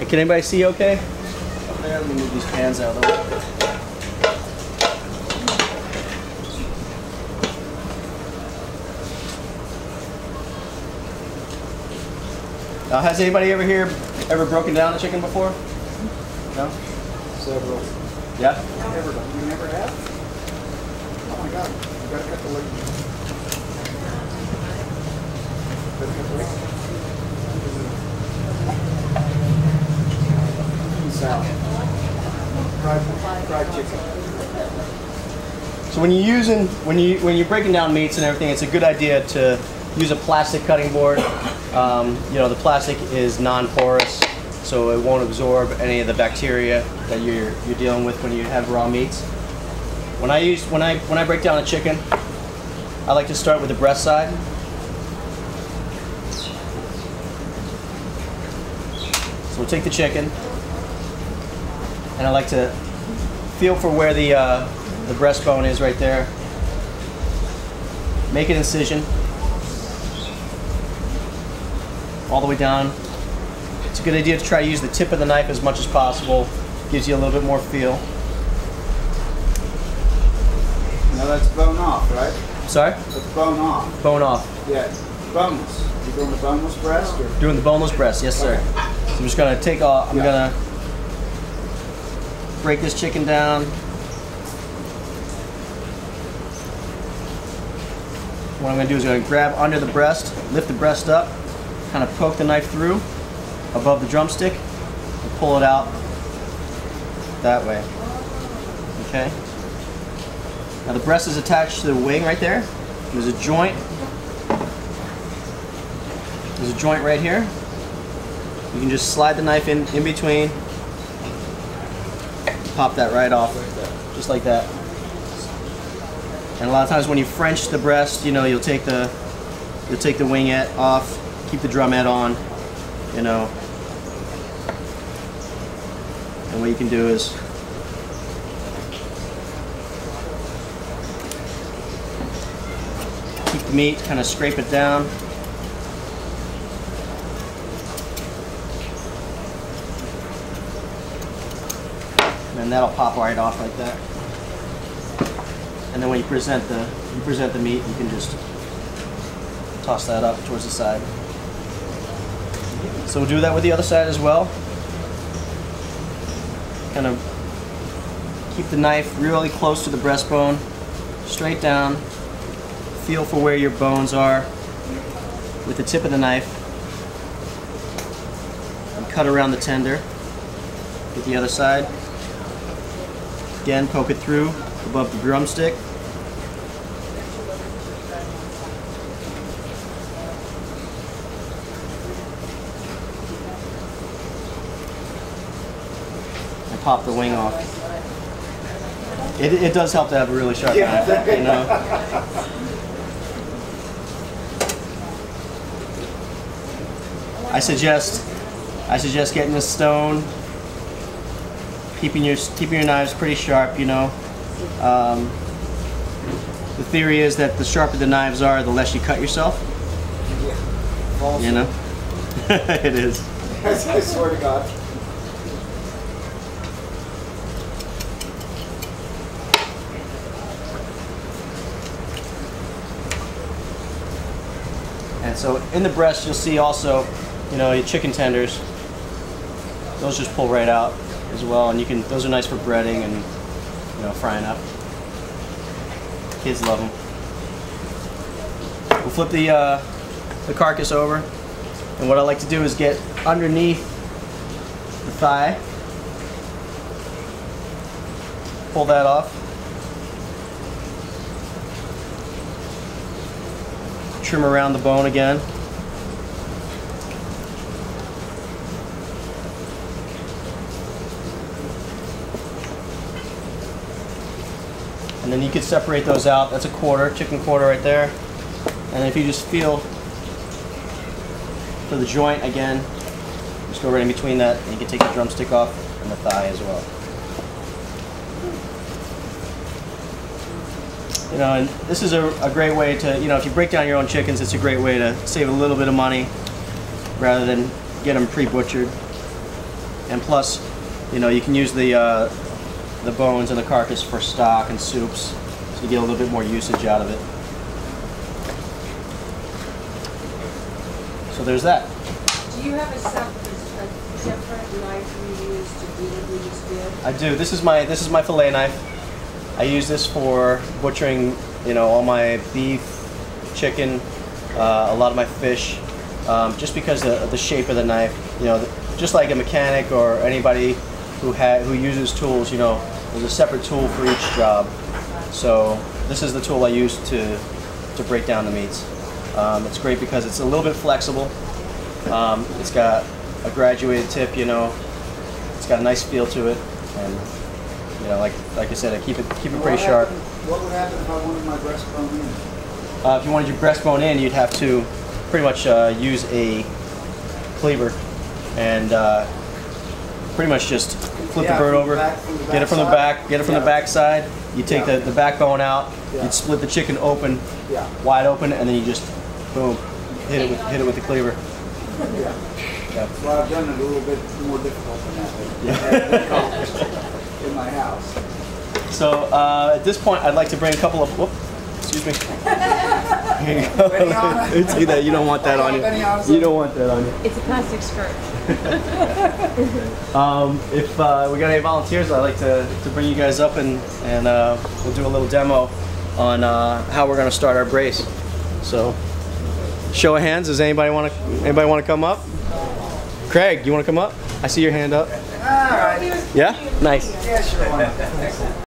Can anybody see okay? Up there, let me move these pans out of the way. Has anybody ever broken down a chicken before? No? Several. Yeah? Never done. You never have? Oh my God. You gotta cut the leg. Gotta cut the leg. Salad. Fried chicken. So when you're breaking down meats and everything, it's a good idea to use a plastic cutting board. You know, the plastic is non-porous, so it won't absorb any of the bacteria that you're dealing with when you have raw meats. When I break down a chicken, I like to start with the breast side. So we'll take the chicken, and I like to feel for where the breastbone is right there. Make an incision all the way down. It's a good idea to try to use the tip of the knife as much as possible. Gives you a little bit more feel. Now that's bone off, right? Sorry? That's bone off. Bone off. Yeah, boneless. You're doing the boneless breast? Or? Doing the boneless breast, yes sir. So I'm just gonna take off, I'm gonna break this chicken down. What I'm gonna do is I'm gonna grab under the breast, lift the breast up, kind of poke the knife through above the drumstick and pull it out that way. Okay? Now the breast is attached to the wing right there. There's a joint. There's a joint right here. You can just slide the knife in between. Pop that right off, just like that. And a lot of times when you French the breast, you know, you'll take the wingette off. Keep the drumhead on, you know. And what you can do is keep the meat, kind of scrape it down. And that'll pop right off like that. And then when you present the meat, you can just toss that up towards the side. So we'll do that with the other side as well. Kind of keep the knife really close to the breastbone, straight down. Feel for where your bones are with the tip of the knife. And cut around the tender with the other side. Again, poke it through above the drumstick. Pop the wing off. It does help to have a really sharp knife, you know. I suggest getting a stone, keeping your knives pretty sharp, you know. The theory is that the sharper the knives are, the less you cut yourself. Yeah. You know. It is. I swear to God. And so in the breast, you'll see also, you know, your chicken tenders. Those just pull right out as well, and those are nice for breading and, you know, frying up. Kids love them. We'll flip the carcass over, and what I like to do is get underneath the thigh, pull that off. Trim around the bone again. And then you could separate those out. That's a quarter, chicken quarter right there. And if you just feel for the joint again, just go right in between that, and you can take the drumstick off and the thigh as well. You know, and this is a great way to, you know, if you break down your own chickens, it's a great way to save a little bit of money rather than get them pre-butchered. And plus, you know, you can use the bones and the carcass for stock and soups, so you get a little bit more usage out of it. So there's that. Do you have a separate knife you use to do what you just did? I do. This is my fillet knife. I use this for butchering, you know, all my beef, chicken, a lot of my fish, just because of the shape of the knife. You know, just like a mechanic or anybody who uses tools, you know, there's a separate tool for each job. So this is the tool I use to break down the meats. It's great because it's a little bit flexible. It's got a graduated tip, you know. It's got a nice feel to it, and you know, like I said, I keep it pretty sharp. What would happen if I wanted my breastbone in? If you wanted your breastbone in, you'd have to pretty much use a cleaver and pretty much just flip the bird over, get it from the back, get it from the back side. You take the backbone out, you'd split the chicken open, wide open, and then you just boom, hit it with the cleaver. Yeah. Well, I've done it a little bit more difficult than that. In my house. So at this point, I'd like to bring a couple of. Whoop, excuse me. Here you go. See that? You don't want that on you. You don't want that on you. It's a plastic skirt. If we got any volunteers, I'd like to bring you guys up and we'll do a little demo on how we're going to start our brace. So, show of hands. Does anybody want to come up? Craig, you want to come up? I see your hand up. All right. Yeah? Nice. Yeah, sure.